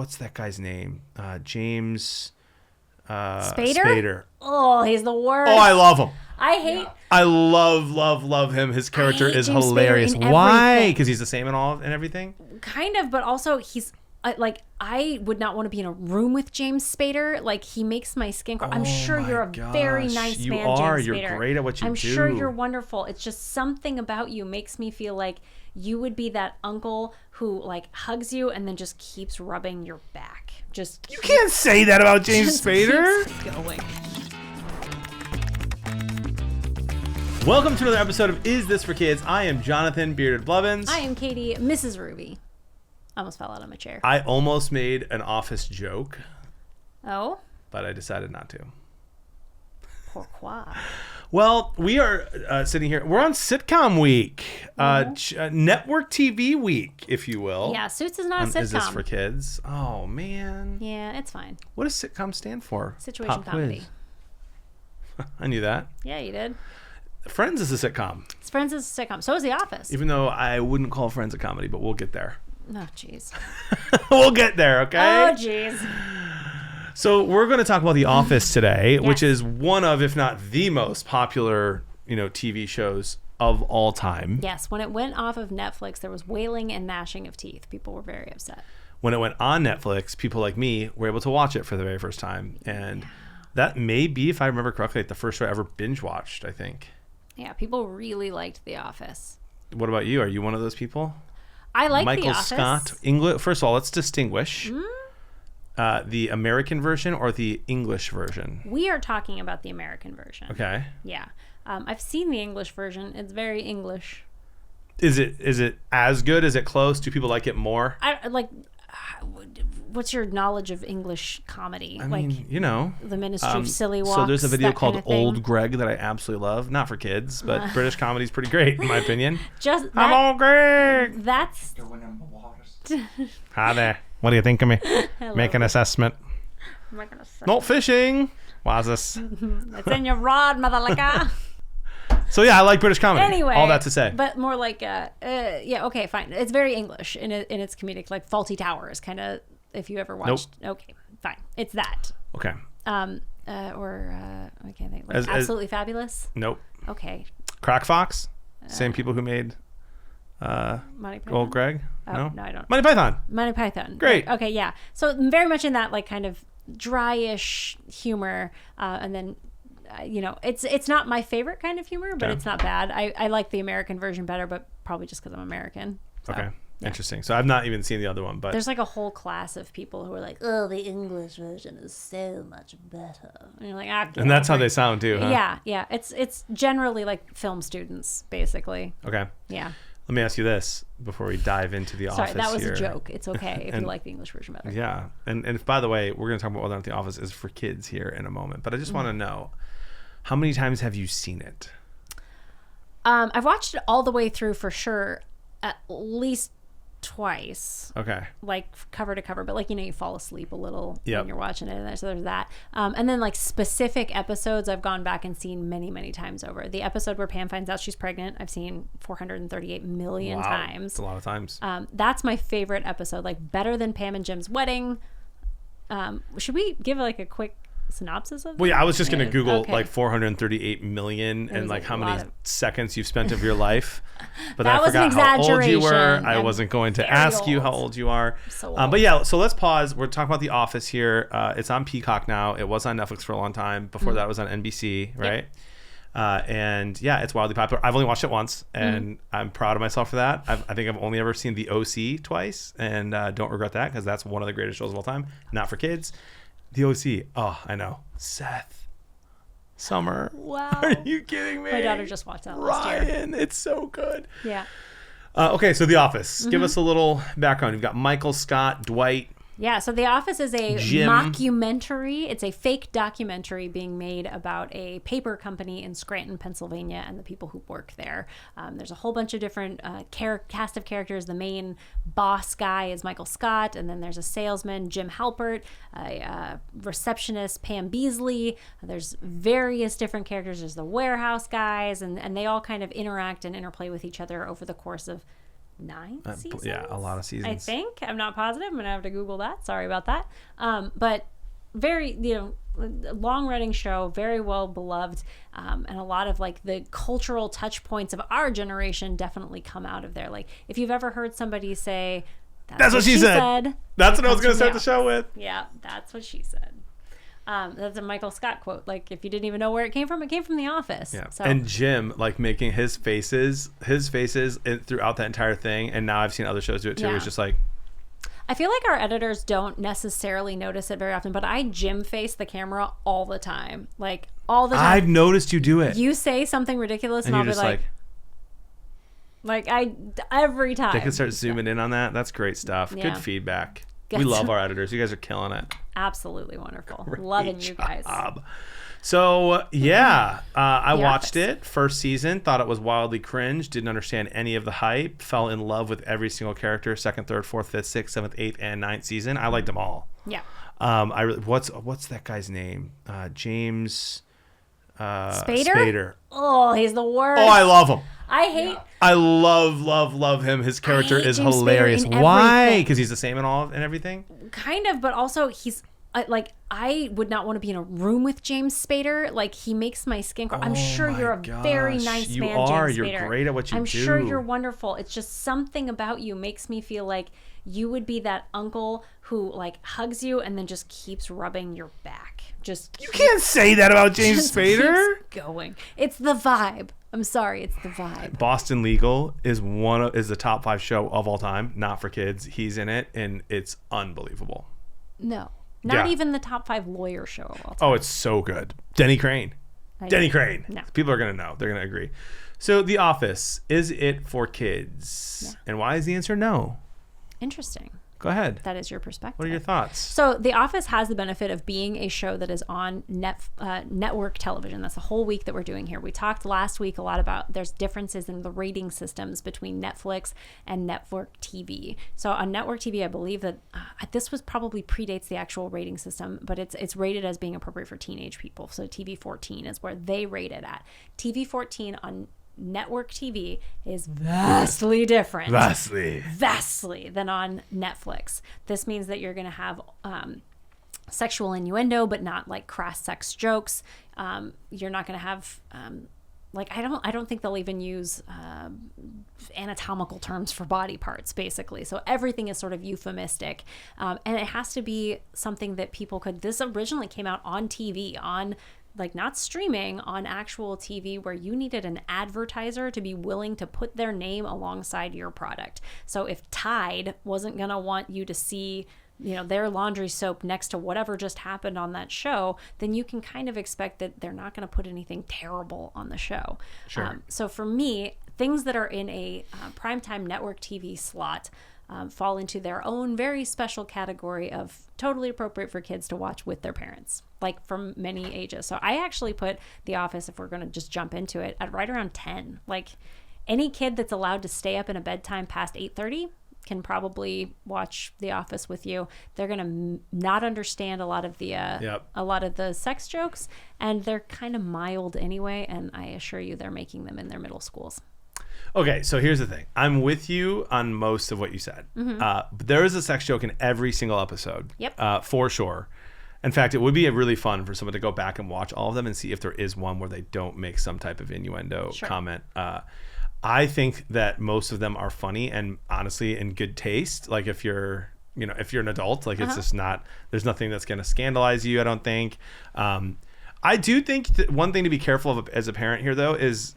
what's that guy's name? James Spader? Oh, he's the worst. Oh, I love him. I love him. His character is James hilarious. Spader in Why? everything. Because he's the same in all and everything? Kind of, but also he's I would not want to be in a room with James Spader. Like, he makes my skin crawl. I'm sure you're a very nice man, James Spader. You're great at what you do. I'm sure you're wonderful. It's just something about you makes me feel like you would be that uncle who like hugs you and then just keeps rubbing your back. You can't say that about James Spader. Keeps going. Welcome to another episode of Is This for Kids? I am Jonathan, Bearded Blevins. I am Katie, MrsRuvi. Almost fell out of my chair. I almost made an office joke. Oh? But I decided not to. Pourquoi? Well, we are sitting here. We're on Sitcom Week. Network TV Week, if you will. Yeah, Suits is not a sitcom. Is This for Kids? Oh, man. Yeah, it's fine. What does sitcom stand for? Situation Pop comedy. Quiz. I knew that. Yeah, you did. Friends is a sitcom. Friends is a sitcom. So is The Office. Even though I wouldn't call Friends a comedy, but we'll get there. Oh, jeez. We'll get there, okay? Oh, jeez. So we're going to talk about The Office today, which is one of, if not the most popular, TV shows of all time. Yes, when it went off of Netflix, there was wailing and gnashing of teeth. People were very upset. When it went on Netflix, people like me were able to watch it for the very first time. And that may be, if I remember correctly, the first show I ever binge watched, I think. Yeah, people really liked The Office. What about you? Are you one of those people? I like Michael The Office. Scott. English. First of all, let's distinguish the American version or the English version. We are talking about the American version. Okay. Yeah. I've seen the English version. It's very English. Is it as good? Is it close? Do people like it more? What's your knowledge of English comedy? I mean, The Ministry of Silly Walks. So there's a video called kind of Old Greg that I absolutely love. Not for kids, but British comedy's pretty great in my opinion. I'm Old Greg. That's... Hi there. What do you think of me? Make an assessment. Not fishing. Why's this? It's in your rod, mother licker. So yeah, I like British comedy. Anyway, all that to say. But more like, okay, fine. It's very English in its comedic, like Faulty Towers, kind of. If you ever watched, okay, fine. It's that. Okay. I can't think. Like Absolutely Fabulous. Nope. Okay. Crack Fox. Same people who made Monty Python? Old Greg. No, I don't. Monty Python. Monty Python. Great. Okay, yeah. So very much in that like kind of dryish humor, and then. It's not my favorite kind of humor, but it's not bad. I like the American version better, but probably just because I'm American. So, Okay. yeah. Interesting. So I've not even seen the other one, but there's like a whole class of people who are like, "Oh, the English version is so much better," and you're like, and that's how they sound too, huh? Yeah. It's generally like film students, basically. Okay. Yeah. Let me ask you this before we dive into The Office. Sorry, that was here. a joke. It's okay if you like the English version better. Yeah, and if, by the way, we're going to talk about whether or not The Office is for kids here in a moment, but I just want to know, how many times have you seen it? I've watched it all the way through for sure, at least twice. Okay. Like cover to cover, but like, you fall asleep a little when you're watching it. So there's that. And then like specific episodes I've gone back and seen many, many times over. The episode where Pam finds out she's pregnant, I've seen 438 million times. That's a lot of times. That's my favorite episode, like better than Pam and Jim's wedding. Should we give like a quick synopsis of it? Well, yeah, I was just going to Google like 438 million and like how many seconds you've spent of your life. But then I forgot how old you were. I wasn't going to ask you how old you are. So old. But yeah, so let's pause. We're talking about The Office here. It's on Peacock now. It was on Netflix for a long time. Before that, it was on NBC, right? Yep. And yeah, it's wildly popular. I've only watched it once, and I'm proud of myself for that. I think I've only ever seen The OC twice, and don't regret that because that's one of the greatest shows of all time. Not for kids. The OC. Oh, I know. Seth. Summer. Wow. Are you kidding me? My daughter just watched that last year. Ryan, it's so good. Yeah. Okay, so The Office. Give us a little background. You've got Michael, Scott, Dwight. Yeah, so The Office is a Jim. mockumentary. It's a fake documentary being made about a paper company in Scranton, Pennsylvania, and the people who work there. There's a whole bunch of different cast of characters. The main boss guy is Michael Scott, and then there's a salesman, Jim Halpert, a receptionist, Pam Beasley. There's various different characters. There's the warehouse guys, and they all kind of interact and interplay with each other over the course of 9 seasons. Yeah, a lot of seasons. I think. I'm not positive. I'm gonna have to Google that. Sorry about that. But very, long running show, very well beloved, and a lot of like the cultural touch points of our generation definitely come out of there. Like if you've ever heard somebody say, "That's what she said," that's what I was gonna start the show with. Yeah, that's what she said. That's a Michael Scott quote. Like if you didn't even know where it came from The Office. Yeah. So. And Jim, like making his faces throughout that entire thing, and now I've seen other shows do it too. Yeah. It's just like, I feel like our editors don't necessarily notice it very often, but I Jim face the camera all the time. Like all the time. I've noticed you do it. You say something ridiculous and I'll be just like every time. They can start zooming in on that. That's great stuff. Yeah. Good feedback. We love our editors. You guys are killing it. Absolutely wonderful. Great Loving you guys. job. So, yeah, I The watched Office. it first season, thought it was wildly cringe, didn't understand any of the hype, fell in love with every single character, second, third, fourth, fifth, sixth, seventh, eighth, and ninth season. I liked them all. Yeah. What's that guy's name? James Spader? Oh, he's the worst. Oh, I love him. I love him. His character is James Spader hilarious. in Why? everything. Because he's the same in all and everything? Kind of, but also he's I would not want to be in a room with James Spader. Like he makes my skin crawl. I'm sure you're a very nice You man, are. James You're Spader. great at what you I'm do. sure you're wonderful. It's just something about you makes me feel like you would be that uncle who like hugs you and then just keeps rubbing your back. You can't say that about James Spader. Keeps going. It's the vibe. I'm sorry, it's the vibe. Boston Legal is the top 5 show of all time. Not for kids. He's in it, and it's unbelievable. No, not Yeah. even the top 5 lawyer show of all time. Oh, it's so good. Denny Crane. No. People are gonna know. They're gonna agree. So, The Office, is it for kids? Yeah. And why is the answer no? Interesting. Go ahead. That is your perspective. What are your thoughts? So The Office has the benefit of being a show that is on network television. That's the whole week that we're doing here. We talked last week a lot about there's differences in the rating systems between Netflix and network TV. So on network TV, I believe that this was probably predates the actual rating system, but it's rated as being appropriate for teenage people. So TV 14 is where they rate it at. TV 14 on network TV is vastly different. Vastly than on Netflix. This means that you're going to have sexual innuendo, but not like crass sex jokes. You're not going to have I don't think they'll even use anatomical terms for body parts, basically. So everything is sort of euphemistic, and it has to be something that people could. This originally came out on TV, on like not streaming, on actual TV, where you needed an advertiser to be willing to put their name alongside your product. So if Tide wasn't going to want you to see their laundry soap next to whatever just happened on that show, then you can kind of expect that they're not going to put anything terrible on the show. Sure. So for me, things that are in a primetime network TV slot fall into their own very special category of totally appropriate for kids to watch with their parents, like from many ages. So I actually put The Office, if we're going to just jump into it, at right around 10. Like any kid that's allowed to stay up in a bedtime past 8:30 can probably watch The Office with you. They're going to not understand a lot of the sex jokes, and they're kind of mild anyway, and I assure you they're making them in their middle schools. Okay, so here's the thing. I'm with you on most of what you said. But there is a sex joke in every single episode. Yep. For sure. In fact, it would be really fun for someone to go back and watch all of them and see if there is one where they don't make some type of innuendo comment. I think that most of them are funny and honestly in good taste. Like if you're an adult, like it's just not, there's nothing that's going to scandalize you, I don't think. I do think that one thing to be careful of as a parent here though is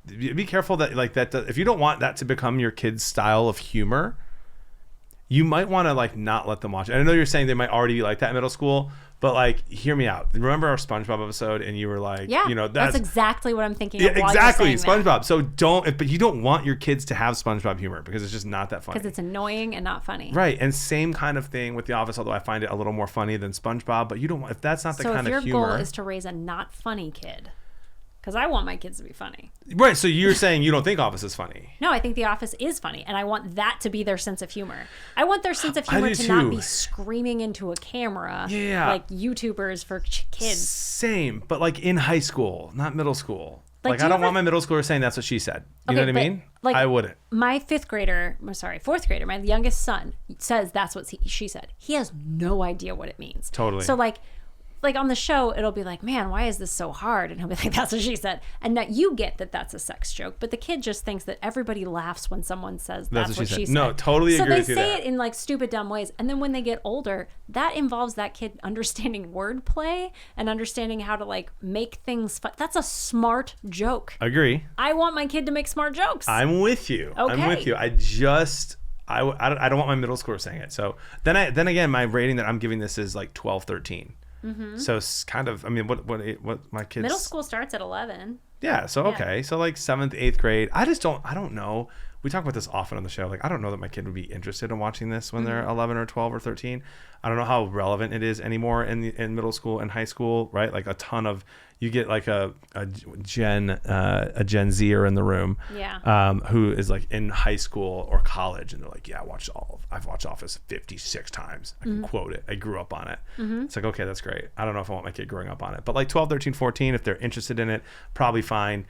be careful that if you don't want that to become your kid's style of humor, you might want to not let them watch it. And I know you're saying they might already be like that in middle school, but hear me out. Remember our SpongeBob episode, and you were like, that's exactly what I'm thinking. Yeah, of while exactly, you're saying SpongeBob. So but you don't want your kids to have SpongeBob humor because it's just not that funny. Because it's annoying and not funny. Right, and same kind of thing with The Office. Although I find it a little more funny than SpongeBob, but you don't want if that's not the kind of humor. So if your goal is to raise a not funny kid. Because I want my kids to be funny. Right, so you're saying you don't think Office is funny. No, I think The Office is funny, and I want that to be their sense of humor. I want their sense of humor to not be screaming into a camera like YouTubers for kids. Same, but in high school, not middle school. Like I don't want my middle schooler saying that's what she said. You know what I mean? Like, I wouldn't. My fourth grader, my youngest son says that's what she said. He has no idea what it means. Totally. So like on the show, it'll be like, man, why is this so hard? And he'll be like, that's what she said. And that you get that that's a sex joke, but the kid just thinks that everybody laughs when someone says that's what she said. No, totally agree with you there. So they say it in like stupid, dumb ways. And then when they get older, that involves that kid understanding wordplay and understanding how to like make things fun. That's a smart joke. Agree. I want my kid to make smart jokes. I'm with you. Okay. I'm with you. I don't want my middle schooler saying it. So then again, my rating that I'm giving this is like 12, 13. Mm-hmm. So it's kind of, I mean, what my kids... Middle school starts at 11. Yeah, so okay. So like 7th, 8th grade. I don't know. We talk about this often on the show. Like, I don't know that my kid would be interested in watching this when they're 11 or 12 or 13. I don't know how relevant it is anymore in middle school and high school, right? Like a ton of... You get like a Gen Zer in the room, who is like in high school or college, and they're like, yeah, I've watched Office 56 times. I can quote it. I grew up on it. It's like, okay, that's great. I don't know if I want my kid growing up on it, but like 12, 13, 14, if they're interested in it, probably fine.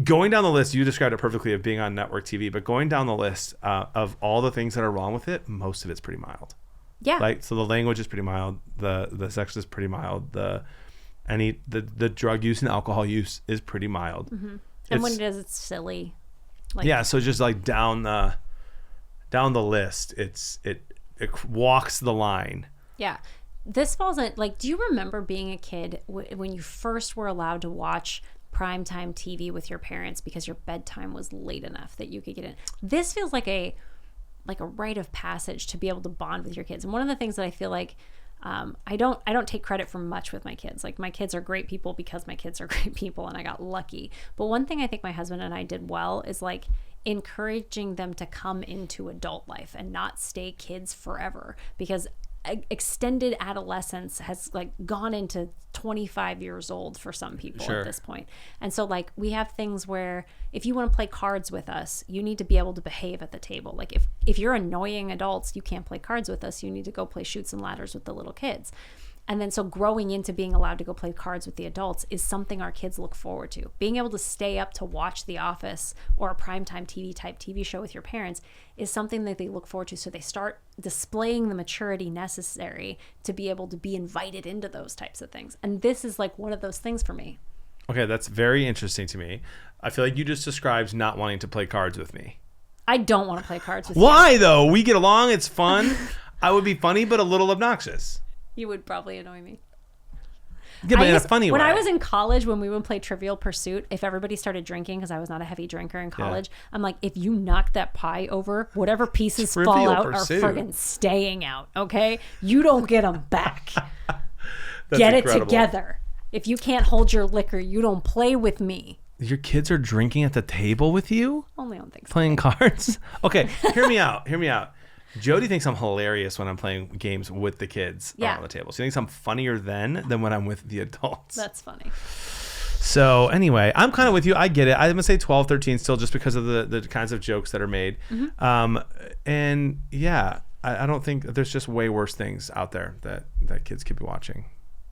Going down the list, you described it perfectly of being on network TV, but going down the list of all the things that are wrong with it, most of it's pretty mild. Yeah. Like, so the language is pretty mild. The sex is pretty mild. The drug use and alcohol use is pretty mild. And when it is, it's silly. Like, yeah, so just like down the list, it walks the line. Yeah. This falls in, like, do you remember being a kid when you first were allowed to watch primetime TV with your parents because your bedtime was late enough that you could get in? This feels like a rite of passage to be able to bond with your kids. And one of the things that I feel like I don't take credit for much with my kids. Like, my kids are great people because my kids are great people and I got lucky. But one thing I think my husband and I did well is like encouraging them to come into adult life and not stay kids forever, because extended adolescence has like gone into 25 years old for some people at this point. And so like we have things where if you want to play cards with us, you need to be able to behave at the table. Like if you're annoying adults, you can't play cards with us. You need to go play Chutes and Ladders with the little kids. And then so growing into being allowed to go play cards with the adults is something our kids look forward to. Being able to stay up to watch The Office or a primetime TV type TV show with your parents is something that they look forward to. So they start displaying the maturity necessary to be able to be invited into those types of things. And this is like one of those things for me. Okay, that's very interesting to me. I feel like you just described not wanting to play cards with me. I don't want to play cards with you. Why though? We get along. It's fun. I would be funny, but a little obnoxious. You would probably annoy me. Yeah, but in a funny way. When I was in college, when we would play Trivial Pursuit, if everybody started drinking, because I was not a heavy drinker in college, I'm like, if you knock that pie over, whatever pieces fall out are friggin' staying out, okay? You don't get them back. Get incredible. It together. If you can't hold your liquor, you don't play with me. Your kids are drinking at the table with you? Only on Thanksgiving. Playing cards? Okay, hear me out. Jody thinks I'm hilarious when I'm playing games with the kids around the table. She thinks I'm funnier than when I'm with the adults. That's funny. So anyway, I'm kind of with you. I get it. I'm going to say 12, 13 still just because of the kinds of jokes that are made. Mm-hmm. And yeah, I don't think there's just way worse things out there that kids could be watching.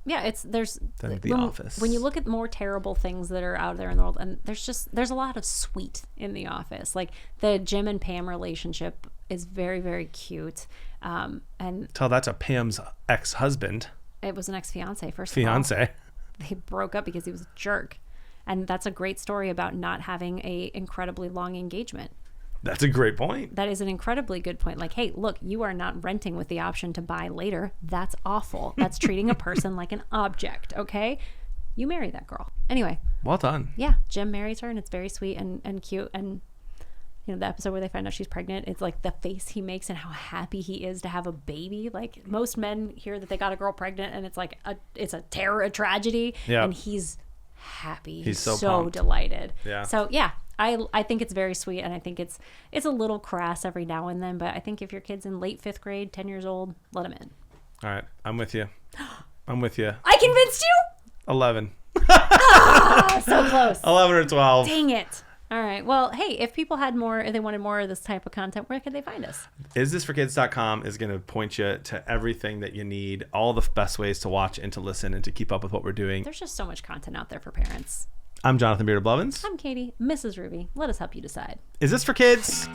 Yeah, there's The Office. When you look at more terrible things that are out there in the world, and there's a lot of sweet in The Office. Like the Jim and Pam relationship is very, very cute. And tell that to Pam's ex-husband. It was an ex-fiance, first Fiance. of all. They broke up because he was a jerk. And that's a great story about not having a incredibly long engagement. That's a great point. That is an incredibly good point. Like, hey, look, you are not renting with the option to buy later. That's awful. That's treating a person like an object, okay? You marry that girl. Anyway. Well done. Yeah, Jim marries her, and it's very sweet and cute. And, you know, the episode where they find out she's pregnant, it's like the face he makes and how happy he is to have a baby. Like, most men hear that they got a girl pregnant, and it's like it's a terror, a tragedy. Yeah. And he's happy. He's so delighted. Yeah. So, yeah. I think it's very sweet, and I think it's a little crass every now and then, but I think if your kid's in late 5th grade, 10 years old, let him in. All right. I'm with you. I convinced you? 11. So close. 11 or 12. Dang it. All right. Well, hey, if people had more, if they wanted more of this type of content, where could they find us? IsthisForKids.com is going to point you to everything that you need, all the best ways to watch and to listen and to keep up with what we're doing. There's just so much content out there for parents. I'm Jonathan Beard of Blevins. I'm Katie, MrsRuvi. Let us help you decide. Is this for kids?